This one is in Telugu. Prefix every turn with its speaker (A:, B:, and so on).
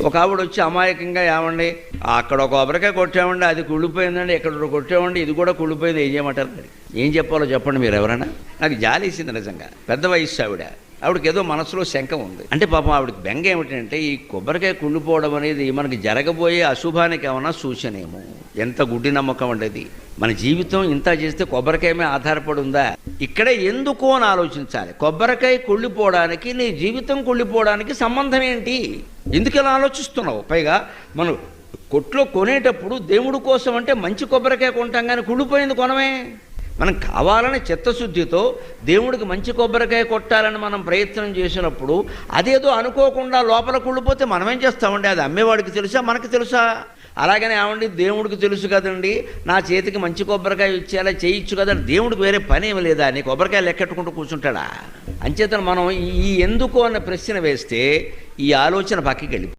A: ఒక ఆవిడ వచ్చి అమాయకంగా ఏమండి అక్కడ ఒక కొబ్బరికాయ కొట్టామండి, అది కుళ్ళిపోయిందండి, ఇక్కడ కొట్టామండి, ఇది కూడా కుళ్ళిపోయింది, ఏం చేయమంటారు? మరి ఏం చెప్పాలో చెప్పండి మీరు ఎవరైనా. నాకు జాలేసింది నిజంగా. పెద్ద వయస్సు ఆవిడకి ఏదో మనసులో శంక ఉంది. అంటే పాపం ఆవిడకి బెంగ ఏమిటంటే ఈ కొబ్బరికాయ కుళ్ళిపోవడం అనేది మనకి జరగబోయే అశుభానికి ఏమన్నా సూచనేమో. ఎంత గుడ్డి నమ్మకం ఉండేది. మన జీవితం ఇంత చేస్తే కొబ్బరికాయమే ఆధారపడి ఉందా? ఇక్కడే ఎందుకు అని ఆలోచించాలి. కొబ్బరికాయ కుళ్ళిపోవడానికి నీ జీవితం కుళ్ళిపోవడానికి సంబంధం ఏంటి? ఎందుకు ఇలా ఆలోచిస్తున్నావు? పైగా మనం కొట్లో కొనేటప్పుడు దేవుడి కోసం అంటే మంచి కొబ్బరికాయ కొంటాం, కానీ కుళ్ళిపోయింది కొనమే. మనం కావాలని చిత్తశుద్ధితో దేవుడికి మంచి కొబ్బరికాయ కొట్టాలని మనం ప్రయత్నం చేసినప్పుడు అదేదో అనుకోకుండా లోపల కుళ్ళిపోతే మనమేం చేస్తామండి? అది అమ్మేవాడికి తెలుసా, మనకి తెలుసా? అలాగనే ఏమండి దేవుడికి తెలుసు కదండి, నా చేతికి మంచి కొబ్బరికాయ ఇచ్చేలా చేయొచ్చు కదండి, దేవుడికి వేరే పని ఏమి లేదా? నీ కొబ్బరికాయ లెక్కెట్టుకుంటూ కూర్చుంటాడా? అంచేతను మనం ఈ ఎందుకు అన్న ప్రశ్న వేస్తే ఈ ఆలోచన పక్కకి వెళ్ళిపోతుంది.